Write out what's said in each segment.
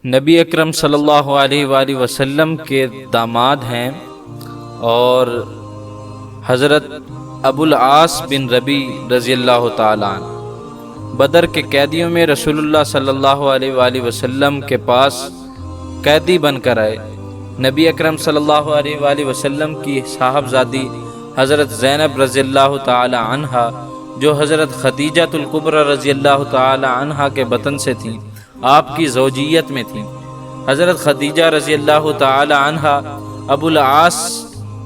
نبی اکرم صلی اللہ علیہ وآلہ وسلم کے داماد ہیں اور حضرت العاص بن ربی رضی اللہ تعالیٰ عنہ بدر کے قیدیوں میں رسول اللہ صلی اللہ علیہ وآلہ وسلم کے پاس قیدی بن کر آئے۔ نبی اکرم صلی اللہ علیہ وآلہ وسلم کی صاحبزادی حضرت زینب رضی اللہ تعالی عنہا جو حضرت خدیجہ الکبریٰ رضی اللہ تعالی عنہا کے بطن سے تھیں، آپ کی زوجیت میں تھیں۔ حضرت خدیجہ رضی اللہ تعالی عنہا العاص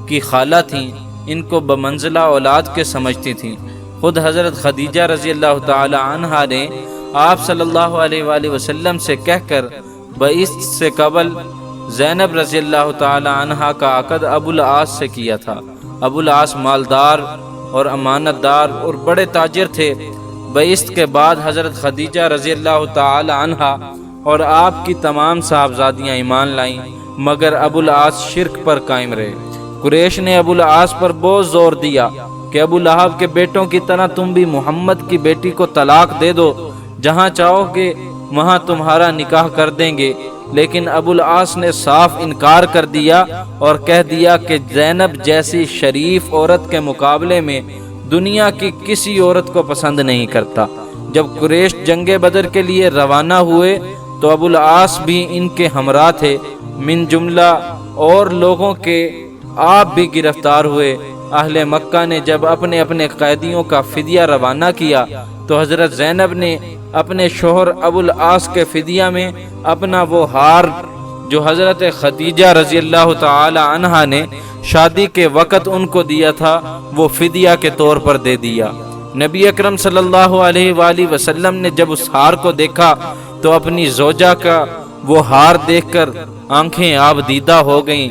کی خالہ تھیں، ان کو بمنزلہ اولاد کے سمجھتی تھیں۔ خود حضرت خدیجہ رضی اللہ تعالی عنہا نے آپ صلی اللہ علیہ وآلہ وسلم سے کہہ کر بعثت سے قبل زینب رضی اللہ تعالی عنہا کا عقد العاص سے کیا تھا۔ العاص مالدار اور امانت دار اور بڑے تاجر تھے۔ بعثت کے بعد حضرت خدیجہ رضی اللہ تعالی عنہا اور آپ کی تمام صاحبزادیاں ایمان لائیں، مگر العاص شرک پر قائم رہے۔ قریش نے العاص پر بہت زور دیا کہ ابو لہب کے بیٹوں کی طرح تم بھی محمد کی بیٹی کو طلاق دے دو، جہاں چاہو گے وہاں تمہارا نکاح کر دیں گے، لیکن العاص نے صاف انکار کر دیا اور کہہ دیا کہ زینب جیسی شریف عورت کے مقابلے میں دنیا کی کسی عورت کو پسند نہیں کرتا۔ جب قریش جنگ بدر کے لیے روانہ ہوئے تو العاص بھی ان کے ہمراہ تھے، من جملہ اور لوگوں کے آپ بھی گرفتار ہوئے۔ اہل مکہ نے جب اپنے اپنے قیدیوں کا فدیہ روانہ کیا تو حضرت زینب نے اپنے شوہر العاص کے فدیہ میں اپنا وہ ہار جو حضرت خدیجہ رضی اللہ تعالی عنہا نے شادی کے وقت ان کو دیا تھا وہ فدیہ کے طور پر دے دیا۔ نبی اکرم صلی اللہ علیہ وآلہ وسلم نے جب اس ہار کو دیکھا تو اپنی زوجہ کا وہ ہار دیکھ کر آنکھیں آب دیدہ ہو گئیں،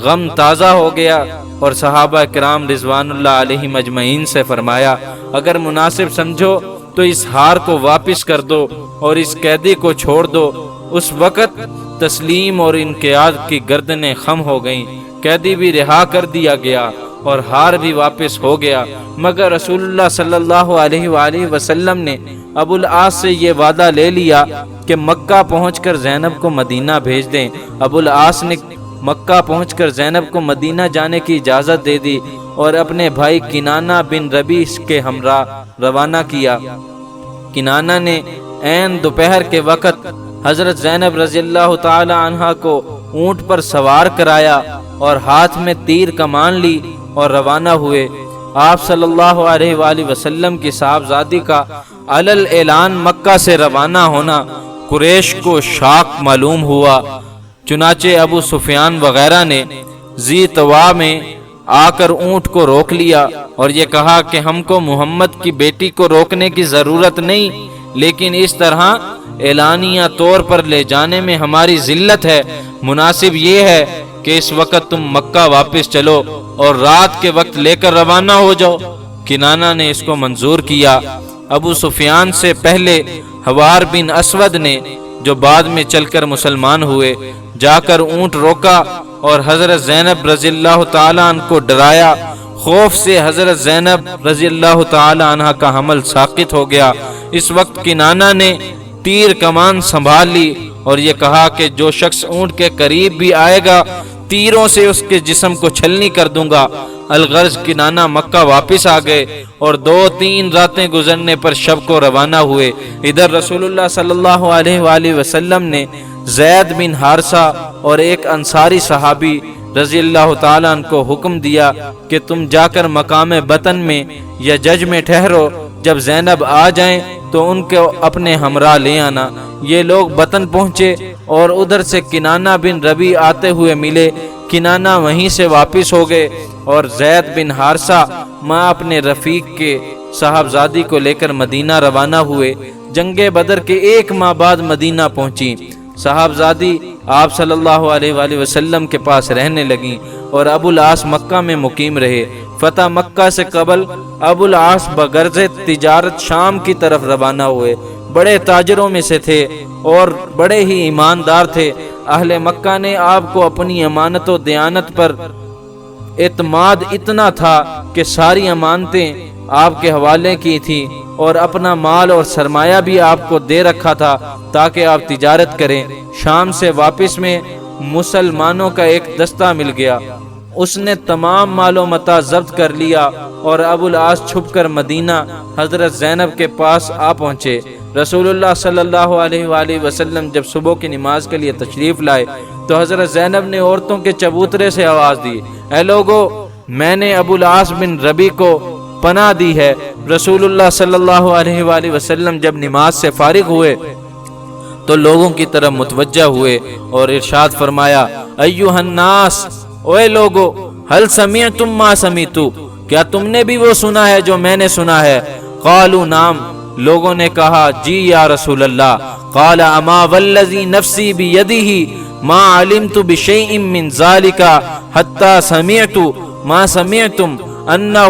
غم تازہ ہو گیا، اور صحابہ کرام رضوان اللہ علیہ مجمعین سے فرمایا اگر مناسب سمجھو تو اس ہار کو واپس کر دو اور اس قیدی کو چھوڑ دو۔ اس وقت تسلیم اور انقیاد کی گردنیں خم ہو گئیں، قیدی بھی رہا کر دیا گیا اور ہار بھی واپس ہو گیا، مگر رسول اللہ صلی اللہ علیہ وآلہ وسلم نے العاص سے یہ وعدہ لے لیا کہ مکہ پہنچ کر زینب کو مدینہ بھیج دیں۔ العاص نے مکہ پہنچ کر زینب کو مدینہ جانے کی اجازت دے دی اور اپنے بھائی کنانہ بن ربی کے ہمراہ روانہ کیا۔ کنانہ نے عین دوپہر کے وقت حضرت زینب رضی اللہ تعالی عنہا کو اونٹ پر سوار کرایا اور ہاتھ میں تیر کمان لی اور روانہ ہوئے۔ آپ صلی اللہ علیہ وآلہ وسلم کی صاحبزادی کا علل اعلان مکہ سے روانہ ہونا قریش کو شاک معلوم ہوا، چنانچہ ابو سفیان وغیرہ نے ذی طوا میں آ کر اونٹ کو روک لیا اور یہ کہا کہ ہم کو محمد کی بیٹی کو روکنے کی ضرورت نہیں، لیکن اس طرح اعلانیہ طور پر لے جانے میں ہماری ذلت ہے، مناسب یہ ہے کہ اس وقت تم مکہ واپس چلو اور رات کے وقت لے کر روانہ ہو جاؤ۔ کنانہ نے اس کو منظور کیا۔ ابو سفیان سے پہلے حوار بن اسود نے جو بعد میں چل کر مسلمان ہوئے جا کر اونٹ روکا اور حضرت زینب رضی اللہ تعالی عنہ کو ڈرایا۔ خوف سے حضرت زینب رضی اللہ تعالی عنہ کا حمل ساقط ہو گیا۔ اس وقت کنانہ نے تیر کمان سنبھال لی اور یہ کہا کہ جو شخص اونٹ کے قریب بھی آئے گا تیروں سے اس کے جسم کو چھلنی کر دوں گا۔ الغرض کنانہ مکہ واپس آ گئے اور 2-3 راتیں گزرنے پر شب کو روانہ ہوئے۔ ادھر رسول اللہ صلی اللہ علیہ وآلہ وسلم نے زید بن حارثہ اور ایک انصاری صحابی رضی اللہ تعالیٰ عنہ کو حکم دیا کہ تم جا کر مقام بطن میں یا جج میں ٹھہرو، جب زینب آ جائیں تو ان کو اپنے ہمراہ لے آنا۔ یہ لوگ بطن پہنچے اور ادھر سے کنانہ بن ربی آتے ہوئے ملے۔ کنانہ وہیں سے واپس ہو گئے اور زید بن حارثہ ماں اپنے رفیق کے صاحبزادی کو لے کر مدینہ روانہ ہوئے۔ جنگ بدر کے 1 ماہ بعد مدینہ پہنچی۔ صاحبزادی آپ صلی اللہ علیہ وآلہ وسلم کے پاس رہنے لگیں اور العاص مکہ میں مقیم رہے۔ فتح مکہ سے قبل العاص بغرض تجارت شام کی طرف روانہ ہوئے۔ بڑے تاجروں میں سے تھے اور بڑے ہی ایماندار تھے۔ اہل مکہ نے آپ کو اپنی امانت و دیانت پر اعتماد اتنا تھا کہ ساری امانتیں آپ کے حوالے کی تھی اور اپنا مال اور سرمایہ بھی آپ کو دے رکھا تھا تاکہ آپ تجارت کریں۔ شام سے واپس میں مسلمانوں کا ایک دستہ مل گیا، اس نے تمام مال و متاع ضبط کر لیا اور ابو العاص چھپ کر مدینہ حضرت زینب کے پاس آ پہنچے۔ رسول اللہ صلی اللہ علیہ وآلہ وسلم جب صبح کی نماز کے لیے تشریف لائے تو حضرت زینب نے عورتوں کے چبوترے سے آواز دی، اے لوگو، میں نے ابو العاص بن ربی کو پناہ دی ہے۔ رسول اللہ صلی اللہ علیہ وآلہ وسلم جب نماز سے فارغ ہوئے تو لوگوں کی طرف متوجہ ہوئے اور ارشاد فرمایا، ایھا الناس، اوے لوگو، هل سمعتم ما سمعت، کیا تم نے بھی وہ سنا ہے جو میں نے سنا ہے؟ قالوا نعم، لوگوں نے کہا جی یا رسول اللہ۔ قال اما والذی نفسی بیدہ ما علمت بشیء من ذلک حتی سمعت ما سمعتم انہ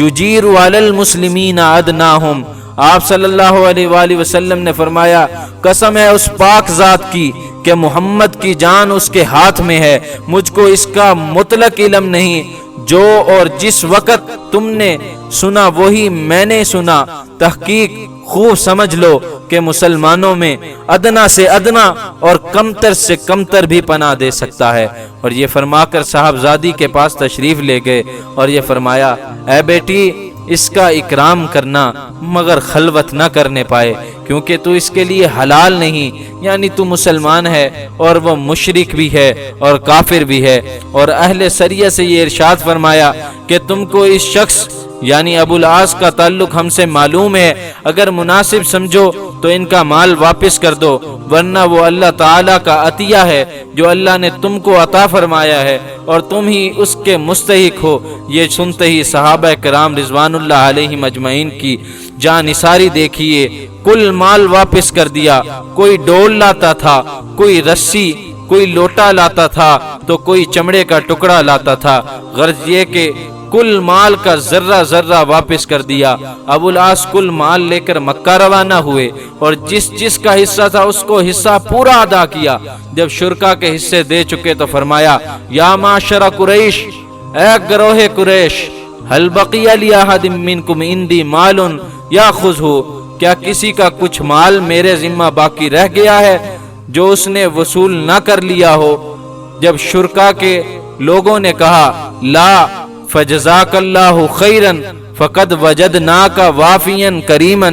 یجیر علی المسلمین ادناہم۔ آپ صلی اللہ علیہ وآلہ وسلم نے فرمایا، قسم ہے اس پاک ذات کی کہ محمد کی جان اس کے ہاتھ میں ہے، مجھ کو اس کا مطلق علم نہیں، جو اور جس وقت تم نے سنا وہی میں نے سنا۔ تحقیق خوب سمجھ لو کہ مسلمانوں میں ادنا سے ادنا اور کمتر سے کمتر بھی پناہ دے سکتا ہے۔ اور یہ فرما کر صاحبزادی کے پاس تشریف لے گئے اور یہ فرمایا، اے بیٹی، اس کا اکرام کرنا مگر خلوت نہ کرنے پائے، کیونکہ تو اس کے لیے حلال نہیں، یعنی تو مسلمان ہے اور وہ مشرک بھی ہے اور کافر بھی ہے۔ اور اہل سریہ سے یہ ارشاد فرمایا کہ تم کو اس شخص یعنی ابو العاص کا تعلق ہم سے معلوم ہے، اگر مناسب سمجھو تو ان کا مال واپس کر دو، ورنہ وہ اللہ تعالی کا عطیہ ہے جو اللہ نے تم کو عطا فرمایا ہے اور تم ہی اس کے مستحق ہو۔ یہ سنتے ہی صحابہ کرام رضوان اللہ علیہم اجمعین کی جان نثاری دیکھیے، کل مال واپس کر دیا۔ کوئی ڈول لاتا تھا، کوئی رسی، کوئی لوٹا لاتا تھا تو کوئی چمڑے کا ٹکڑا لاتا تھا، غرض یہ کہ کل مال کا ذرہ ذرہ واپس کر دیا۔ ابو العاص کل مال لے کر مکہ روانہ ہوئے اور جس جس کا حصہ تھا اس کو حصہ پورا ادا کیا۔ جب شرکا کے حصے دے چکے تو فرمایا، یا معاشر قریش، اے گروہ قریش، هل بقی لأحد منکم عندی مال یاخذہ، کیا کسی کا کچھ مال میرے ذمہ باقی رہ گیا ہے جو اس نے وصول نہ کر لیا ہو؟ جب شرکا کے لوگوں نے کہا لا فجزاک اللہ خیرا فقد وجدناک وافیا کریما،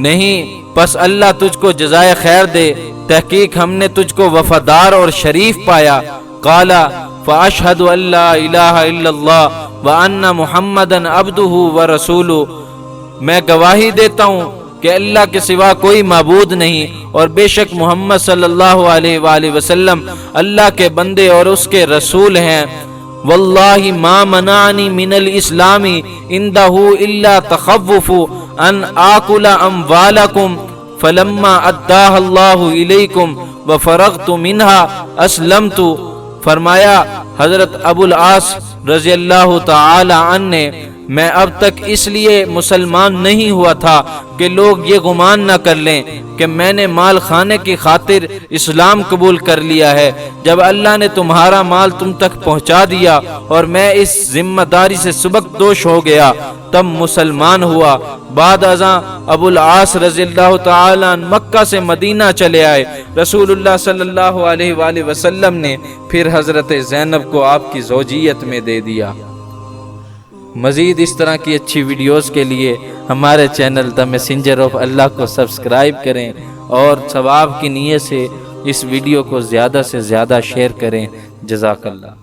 نہیں، پس اللہ تجھ کو جزائے خیر دے، تحقیق ہم نے تجھ کو وفادار اور شریف پایا۔ قال فاشہد ان لا الہ الا اللہ وان محمدا عبدہ ورسولہ، میں گواہی دیتا ہوں کہ اللہ کے سوا کوئی معبود نہیں اور بے شک محمد صلی اللہ علیہ وآلہ وسلم اللہ کے بندے اور اس کے رسول ہیں۔ واللہ ما منعنی من الاسلام عنده الا تخوف ان آکل اموالکم فلما اداها اللہ الیکم وفرغت منها اسلمت۔ فرمایا حضرت ابو العاص رضی اللہ تعالی عنہ نے، میں اب تک اس لیے مسلمان نہیں ہوا تھا کہ لوگ یہ گمان نہ کر لیں کہ میں نے مال خانے کی خاطر اسلام قبول کر لیا ہے۔ جب اللہ نے تمہارا مال تم تک پہنچا دیا اور میں اس ذمہ داری سے سبکدوش ہو گیا تب مسلمان ہوا۔ بعد ازاں ابو العاص رضی اللہ تعالیٰ عنہ مکہ سے مدینہ چلے آئے۔ رسول اللہ صلی اللہ علیہ وآلہ وسلم نے پھر حضرت زینب کو آپ کی زوجیت میں دے دیا۔ مزید اس طرح کی اچھی ویڈیوز کے لیے ہمارے چینل دا میسنجر آف اللہ کو سبسکرائب کریں اور ثواب کی نیت سے اس ویڈیو کو زیادہ سے زیادہ شیئر کریں۔ جزاک اللہ۔